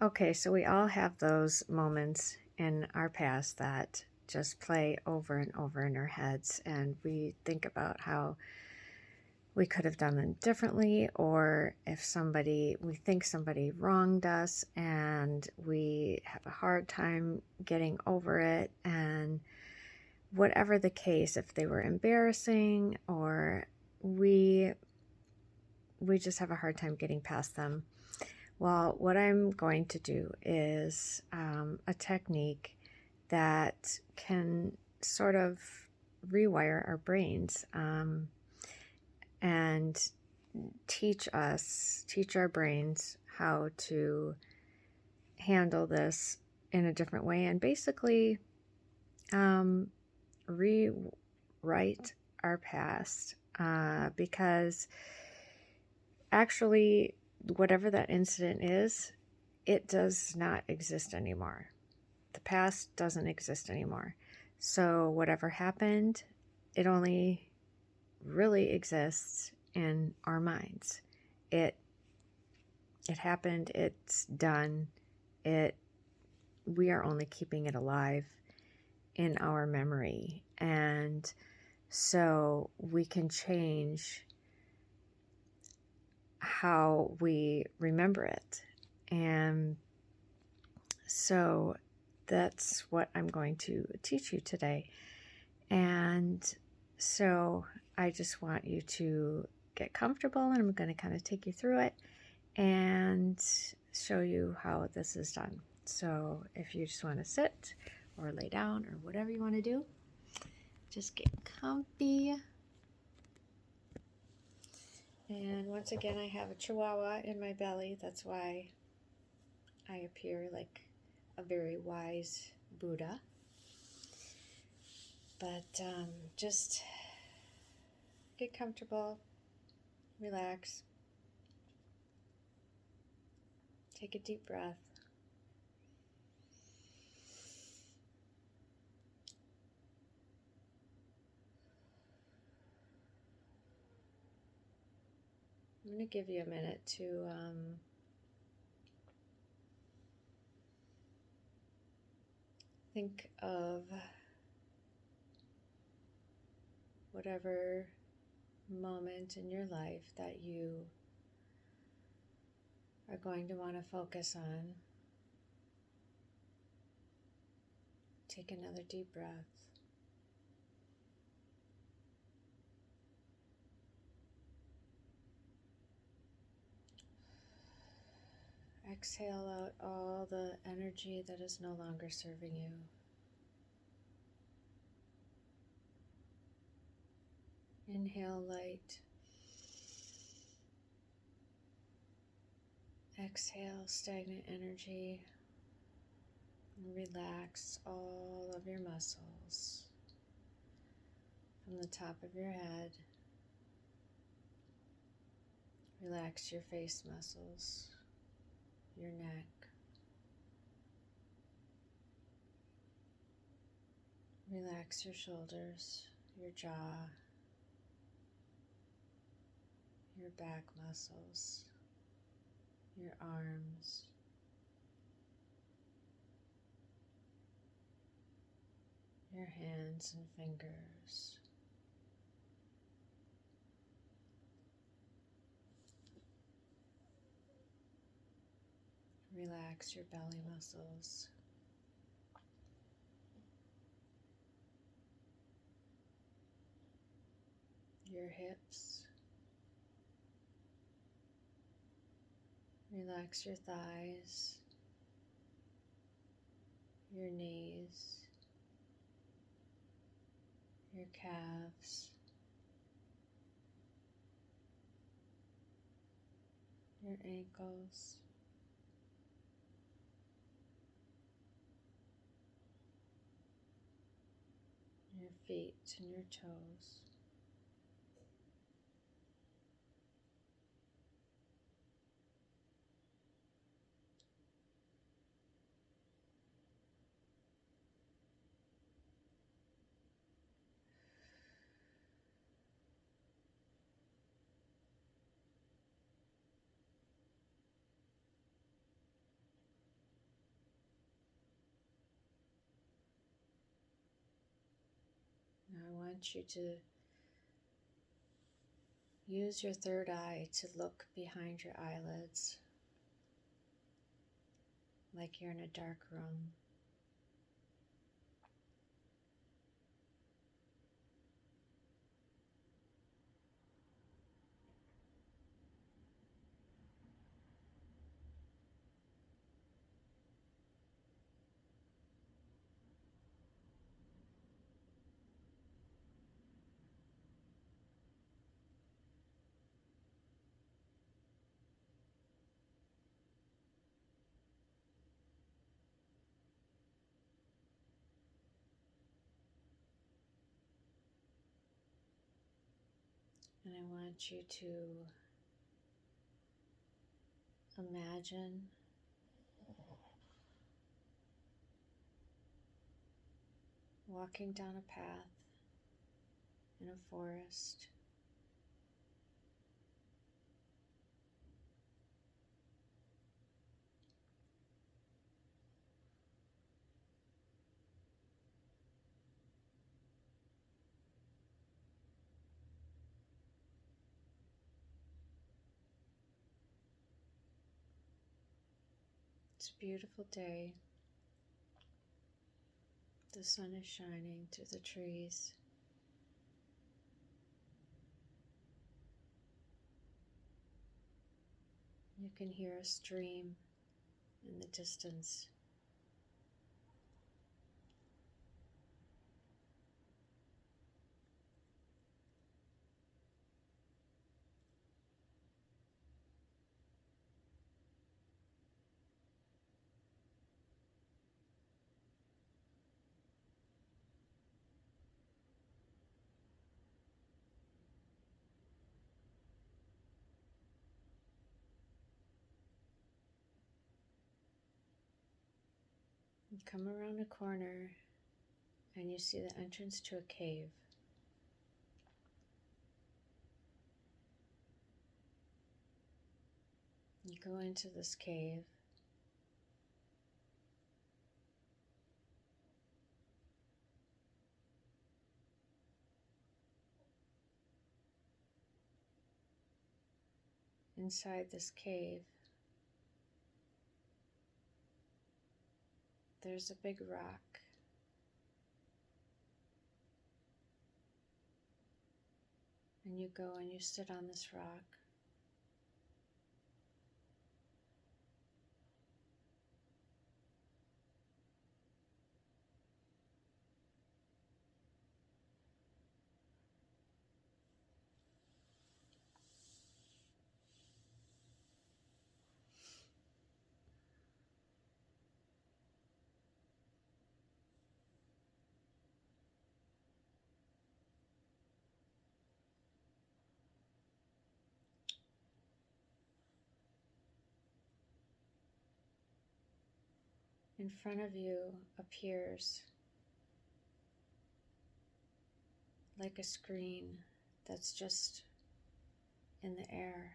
Okay, so we all have those moments in our past that just play over and over in our heads, and we think about how we could have done them differently, or if we think somebody wronged us and we have a hard time getting over it, and whatever the case, if they were embarrassing or we just have a hard time getting past them. Well, what I'm going to do is a technique that can sort of rewire our brains and teach our brains how to handle this in a different way, and basically rewrite our past, because actually, whatever that incident is, it does not exist anymore. The past doesn't exist anymore. So whatever happened, it only really exists in our minds. It happened, it's done. We are only keeping it alive in our memory. And so we can change how we remember it. And so that's what I'm going to teach you today. And so I just want you to get comfortable, and I'm going to kind of take you through it and show you how this is done. So if you just want to sit or lay down or whatever you want to do, just get comfy. And once again, I have a chihuahua in my belly. That's why I appear like a very wise Buddha. But just get comfortable, relax, take a deep breath. I'm going to give you a minute to think of whatever moment in your life that you are going to want to focus on. Take another deep breath. Exhale out all the energy that is no longer serving you. Inhale light. Exhale stagnant energy. And relax all of your muscles from the top of your head. Relax your face muscles, your neck. Relax your shoulders, your jaw, your back muscles, your arms, your hands and fingers. Relax your belly muscles. Your hips. Relax your thighs, your knees, your calves, your ankles, your feet and your toes. want you to use your third eye to look behind your eyelids like you're in a dark room. And I want you to imagine walking down a path in a forest. It's a beautiful day. The sun is shining through the trees. You can hear a stream in the distance. You come around a corner and you see the entrance to a cave. You go into this cave. Inside this cave, there's a big rock. And you go and you sit on this rock. In front of you appears like a screen that's just in the air.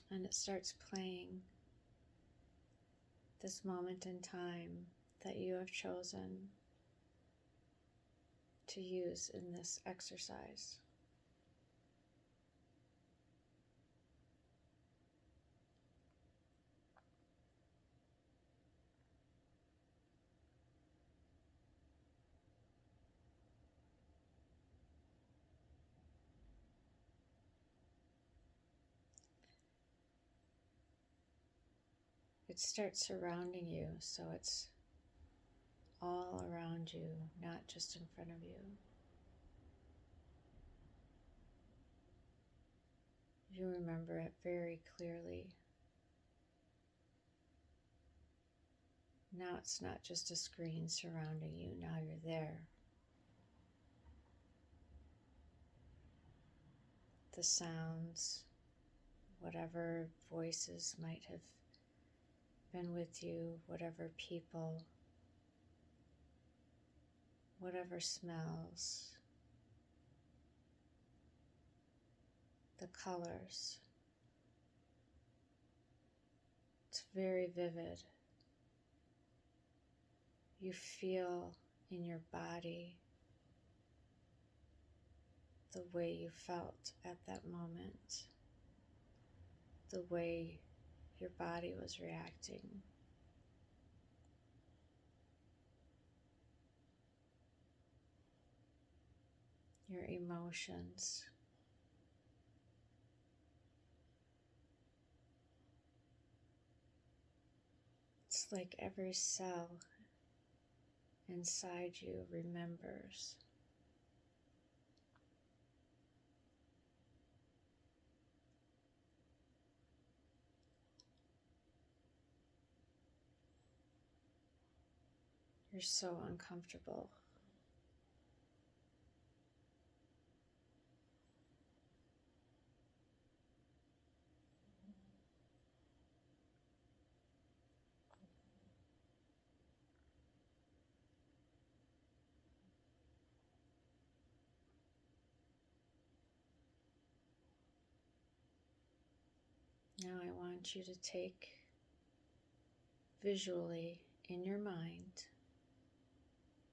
And it starts playing this moment in time that you have chosen to use in this exercise. It starts surrounding you, so it's all around you, not just in front of you. You remember it very clearly. Now it's not just a screen surrounding you, now you're there. The sounds, whatever voices might have been with you, whatever people, whatever smells, the colors. It's very vivid. you feel in your body the way you felt at that moment, the way your body was reacting. Your emotions. It's like every cell inside you remembers. You're so uncomfortable. Now I want you to take visually in your mind,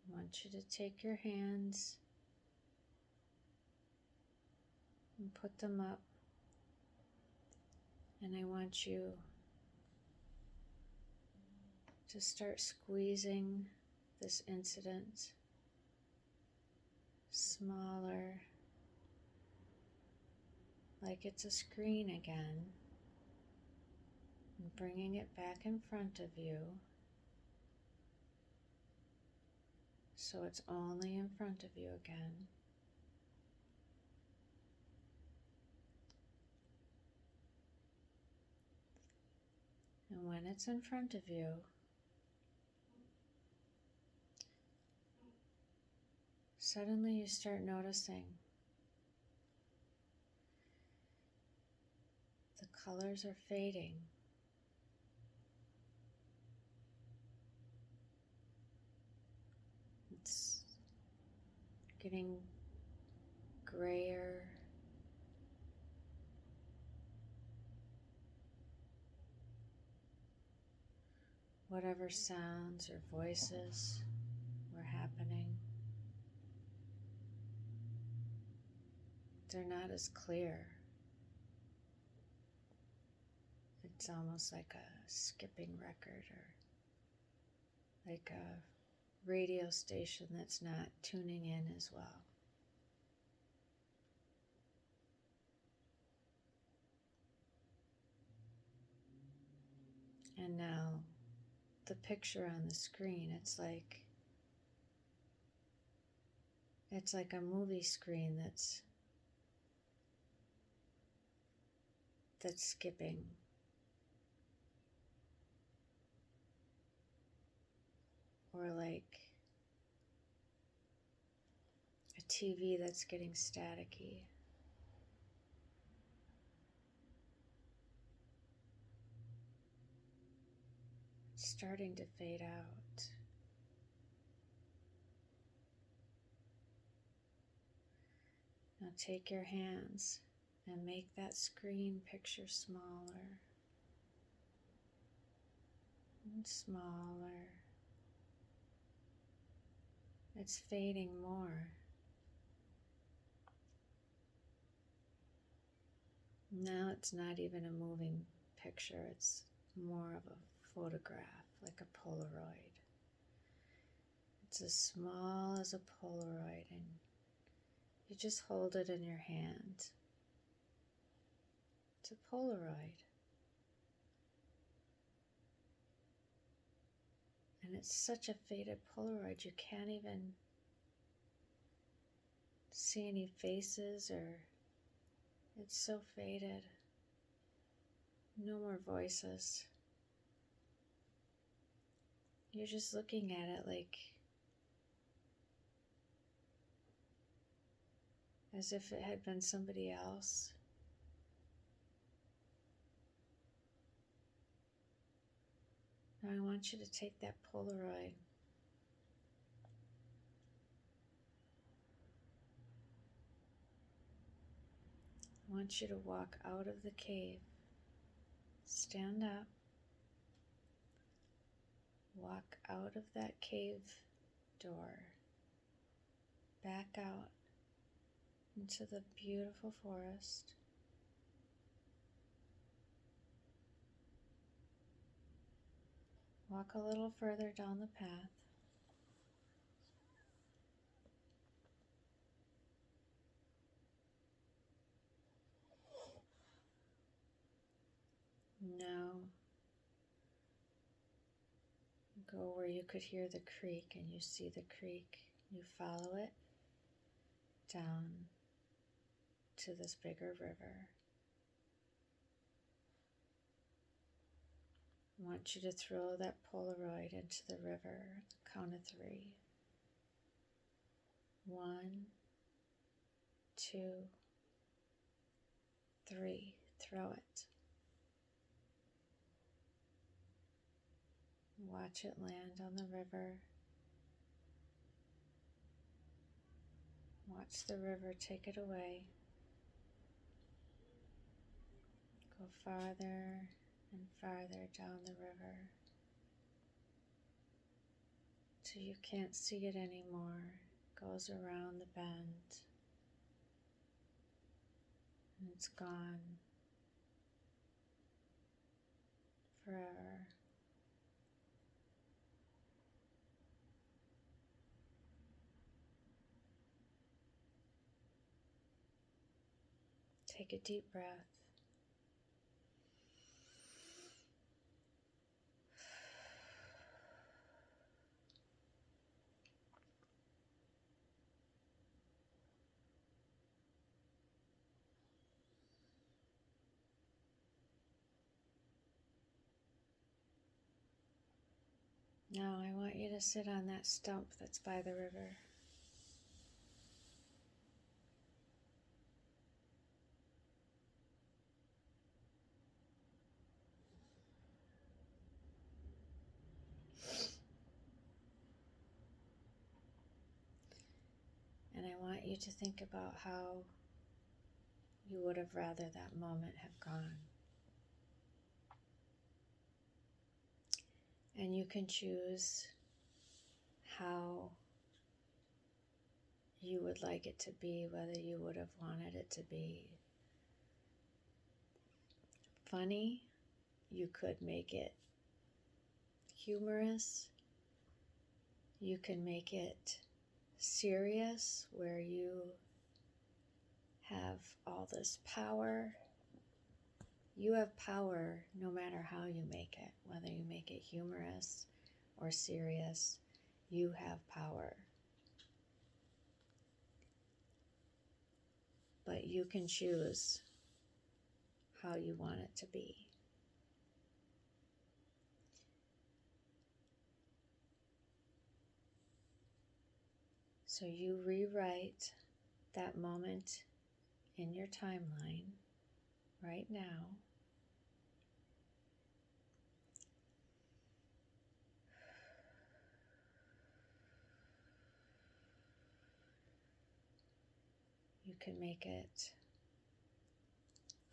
I want you to take your hands and put them up, and I want you to start squeezing this incident smaller, like it's a screen again, and bringing it back in front of you so it's only in front of you again. And when it's in front of you, suddenly you start noticing the colors are fading. It's getting grayer. Whatever sounds or voices were happening, they're not as clear. It's almost like a skipping record or like a radio station that's not tuning in as well. And now the picture on the screen, it's like a movie screen that's skipping. Or like a TV that's getting staticky. It's starting to fade out. Now take your hands and make that screen picture smaller and smaller. It's fading more. Now it's not even a moving picture, it's more of a photograph, like a Polaroid. It's as small as a Polaroid, and you just hold it in your hand. It's a Polaroid. And it's such a faded Polaroid, you can't even see any faces, or it's so faded. No more voices. You're just looking at it like as if it had been somebody else. Now I want you to take that Polaroid I want you to walk out of the cave, stand up, Walk out of that cave door, back out into the beautiful forest. Walk a little further down the path. Now go where you could hear the creek and you see the creek. You follow it down to this bigger river. I want you to throw that Polaroid into the river at the count of 3. 1, 2, 3. Throw it. Watch it land on the river. Watch the river take it away. Go farther and farther down the river till you can't see it anymore. Goes around the bend and it's gone forever. Take a deep breath. Now I want you to sit on that stump that's by the river. And I want you to think about how you would have rather that moment have gone. And you can choose how you would like it to be, whether you would have wanted it to be funny. You could make it humorous. You can make it serious, where you have all this power. You have power no matter how you make it, whether you make it humorous or serious, you have power. But you can choose how you want it to be. So you rewrite that moment in your timeline right now. You can make it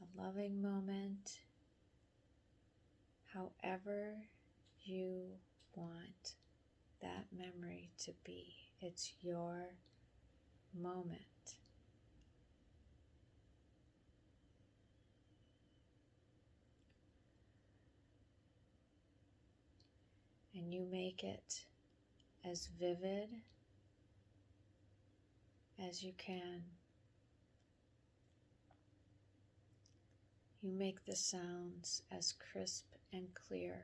a loving moment, however you want that memory to be. It's your moment. And you make it as vivid as you can. You make the sounds as crisp and clear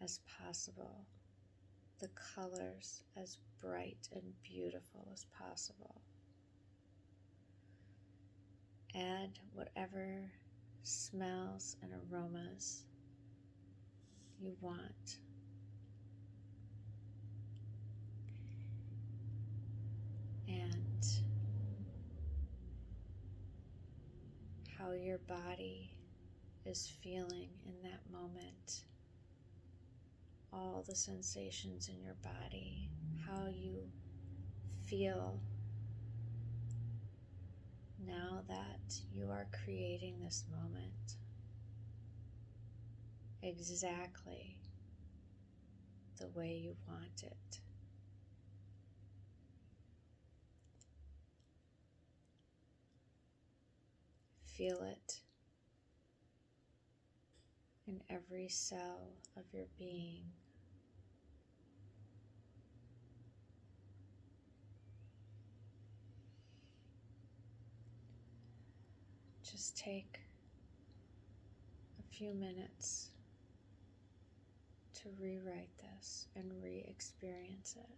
as possible, the colors as bright and beautiful as possible. Add whatever smells and aromas you want. And how your body is feeling in that moment. All the sensations in your body, how you feel now that you are creating this moment exactly the way you want it. Feel it in every cell of your being. Just take a few minutes to rewrite this and re-experience it.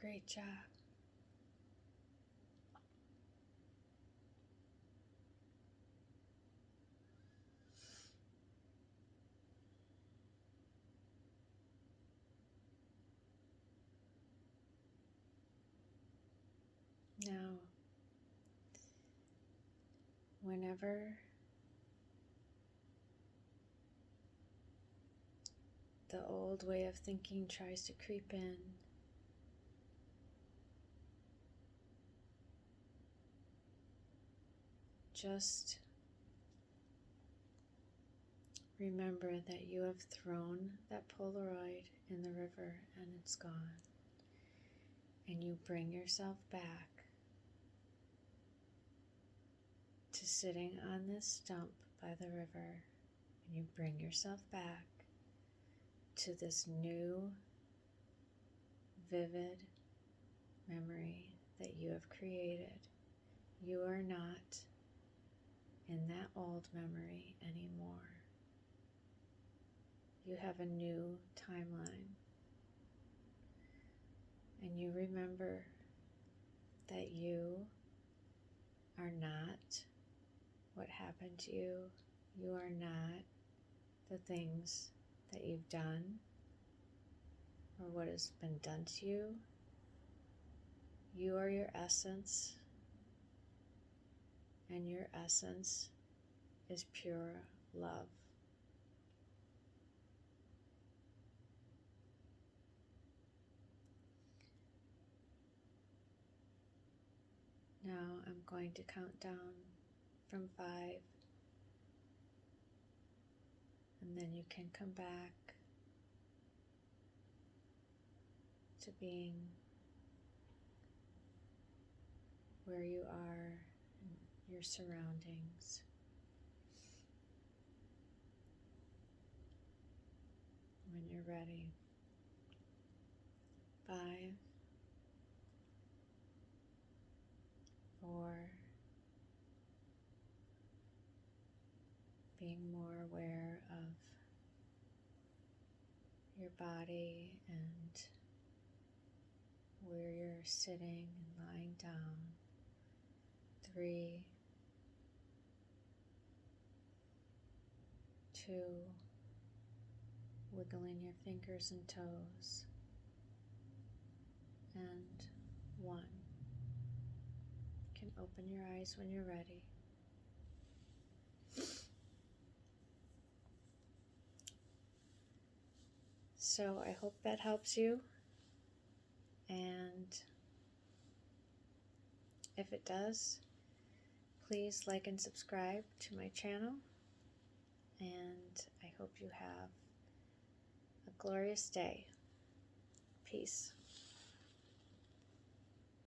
Great job. Now, whenever the old way of thinking tries to creep in, just remember that you have thrown that Polaroid in the river and it's gone. And you bring yourself back to sitting on this stump by the river, and you bring yourself back to this new, vivid memory that you have created. You are not in that old memory anymore. You have a new timeline. And you remember that you are not what happened to you. You are not the things that you've done or what has been done to you. You are your essence, and your essence is pure love. Now I'm going to count down from 5, and then you can come back to being where you are and your surroundings. When you're ready, 5, 4, being more aware of your body and where you're sitting and lying down. 3, 2, wiggling your fingers and toes, and 1. You can open your eyes when you're ready. So I hope that helps you, and if it does, please like and subscribe to my channel, and I hope you have a glorious day. Peace.